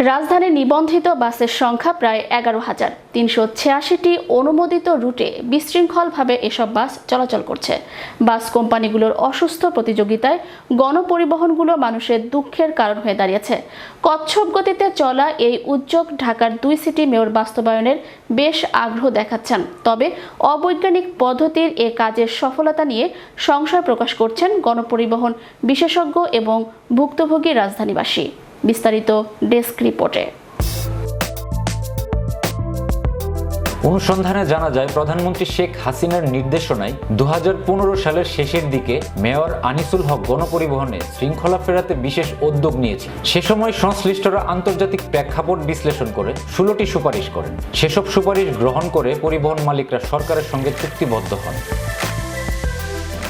রাজধানীর নিবন্ধিত বাসের সংখ্যা প্রায় 11,000। 386টি অনুমোদিত রুটে বিশৃঙ্খলভাবে এসব বাস চলাচল করছে। বাস কোম্পানিগুলোর অসুস্থ প্রতিযোগিতায় গণপরিবহনগুলো মানুষের দুঃখের কারণ হয়ে দাঁড়িয়েছে। কচ্ছপ গতিতে চলা এই উদ্যোগ ঢাকার 2 সিটি মেয়র বাস্তবায়নের বেশ আগ্রহ দেখাচ্ছেন। তবে অবৈজ্ঞানিক পদ্ধতির এ কাজের সফলতা নিয়ে সংশয় প্রকাশ করছেন গণপরিবহন বিশেষজ্ঞ এবং ভুক্তভোগী রাজধানীবাসী। বিস্তারিত ডেস্ক রিপোর্টে। অনুসন্ধানে জানা যায়, প্রধানমন্ত্রী শেখ হাসিনার নির্দেশনায় 2015 সালের শেষের দিকে মেয়র আনিসুল হক গণপরিবহনে শৃঙ্খলা ফেরাতে বিশেষ উদ্যোগ নিয়েছে। সে সময় সংশ্লিষ্টরা আন্তর্জাতিক প্রেক্ষাপট বিশ্লেষণ করে 16টি সুপারিশ করেন। সেসব সুপারিশ গ্রহণ করে পরিবহন মালিকরা সরকারের সঙ্গে চুক্তিবদ্ধ হন।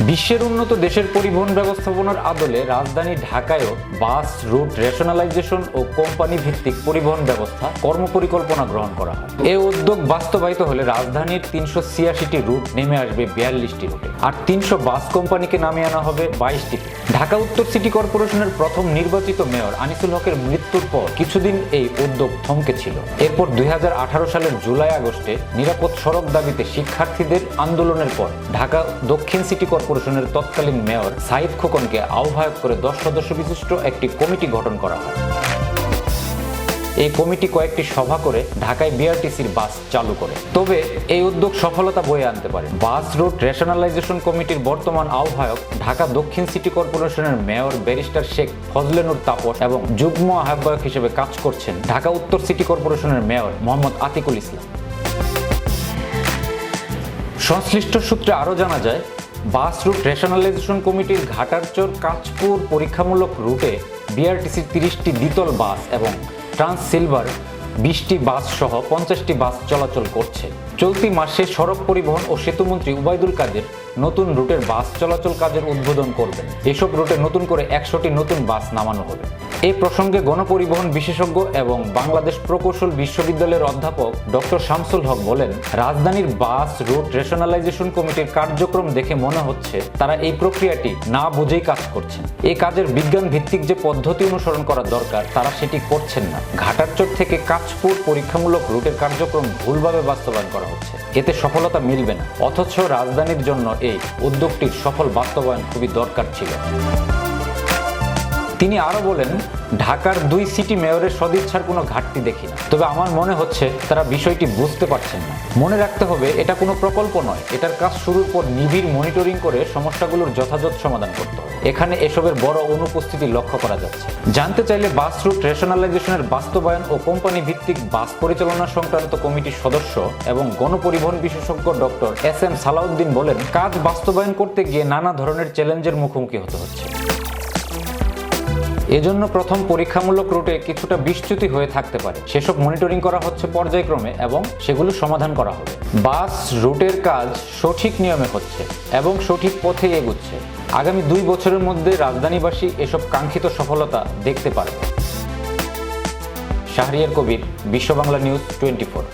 বিশ্বের উন্নত দেশের পরিবহন ব্যবস্থাপনার আদলে রাজধানী ঢাকায়ও বাস রুট রেশনালাইজেশন ও কোম্পানি ভিত্তিক পরিবহন ব্যবস্থা কর্মপরিকল্পনা গ্রহণ করা হয়। এই উদ্যোগ বাস্তবায়িত হলে রাজধানীর 386টি রুট নেমে আসবে 42টি রুটে, আর 300 বাস কোম্পানিকে নামিয়ে আনা হবে 22টিতে। ঢাকা উত্তর সিটি কর্পোরেশনের প্রথম নির্বাচিত মেয়র আনিসুল হকের মৃত্যুর পর কিছুদিন এই উদ্যোগ থমকে ছিল। এরপর 2018 সালের জুলাই আগস্টে নিরাপদ সড়ক দাবিতে শিক্ষার্থীদের আন্দোলনের পর ঢাকা দক্ষিণ সিটি কর্পোরেশনের তৎকালীন মেয়র সাইদ খোকনকে আহ্বায়ক করে 10 সদস্য বিশিষ্ট একটি কমিটি গঠন করা হয়। এই কমিটি কয়েকটি সভা করে ঢাকায় বিআরটিসির বাস চালু করে। তবে এই উদ্যোগ সফলতা বয়ে আনতে পারে। বাস রুট রেশনালাইজেশন কমিটির বর্তমান আহ্বায়ক ঢাকা দক্ষিণ সিটি কর্পোরেশনের মেয়র ব্যারিস্টার শেখ ফজলে নূর তাপস এবং যুগ্ম আহ্বায়ক হিসেবে কাজ করছেন ঢাকা উত্তর সিটি কর্পোরেশনের মেয়র মোহাম্মদ আতিকুল ইসলাম। সংশ্লিষ্ট সূত্রে আরও জানা যায়, বাস রুট রেশনালাইজেশন কমিটির ঘাটারচর কাঁচপুর পরীক্ষামূলক রুটে বিআরটিসির 30টি দ্বিতল বাস এবং ট্রান্স সিলভার 20টি বাস সহ 50টি বাস চলাচল করছে। চলতি মাসে সড়ক পরিবহন ও সেতুমন্ত্রী উবাইদুল কাদের নতুন রুটের বাস চলাচল কাজের উদ্বোধন করবেন। এসব রুটে নতুন করে 100টি নতুন বাস নামানো হবে। এই প্রসঙ্গে গণপরিবহন বিশেষজ্ঞ এবং বাংলাদেশ প্রকৌশল বিশ্ববিদ্যালয়ের অধ্যাপক ডক্টর শামসুল হক বলেন, রাজধানীর বাস রুট রেশনালাইজেশন কমিটির কার্যক্রম দেখে মনে হচ্ছে তারা এই প্রক্রিয়াটি না বুঝেই কাজ করছেন। এই কাজের বিজ্ঞান ভিত্তিক যে পদ্ধতি অনুসরণ করা দরকার তারা সেটি করছেন না। ঘাটারচর থেকে কাঁচপুর পরীক্ষামূলক রুটের কার্যক্রম ভুলভাবে বাস্তবায়ন করা হচ্ছে। এতে সফলতা মিলবে না। অথচ রাজধানীর জন্য এই উদ্যোগটির সফল বাস্তবায়ন খুবই দরকার ছিল। তিনি আরো বলেন, ঢাকার 2 সিটি মেয়রের সদিচ্ছার কোনো ঘাটতি দেখি না। তবে আমার মনে হচ্ছে তারা বিষয়টি বুঝতে পারছেন না। মনে রাখতে হবে, এটা কোনো প্রকল্প নয়। এটার কাজ শুরুর পর নিবিড় মনিটরিং করে সমস্যাগুলোর যথাযথ সমাধান করতে হবে। এখানে এসবের বড় অনুপস্থিতি লক্ষ্য করা যাচ্ছে। জানতে চাইলে বাস রুট রেশনালাইজেশনের বাস্তবায়ন ও কোম্পানি ভিত্তিক বাস পরিচালনা সংক্রান্ত কমিটির সদস্য এবং গণপরিবহন বিশেষজ্ঞ ডক্টর SM সালাউদ্দিন বলেন, কাজ বাস্তবায়ন করতে গিয়ে নানা ধরনের চ্যালেঞ্জের মুখোমুখি হতে হচ্ছে। এজন্য প্রথম পরীক্ষামূলক রুটে কিছুটা বিচ্যুতি হয়ে থাকতে পারে। সেসব মনিটরিং করা হচ্ছে পর্যায়ক্রমে এবং সেগুলো সমাধান করা হবে। বাস রুটের কাজ সঠিক নিয়মে হচ্ছে এবং সঠিক পথে এগুচ্ছে। আগামী 2 বছরের মধ্যে রাজধানীবাসী এসব কাঙ্ক্ষিত সফলতা দেখতে পারবে। শাহরিয়ার কবির, বিশ্ব বাংলা নিউজ 24।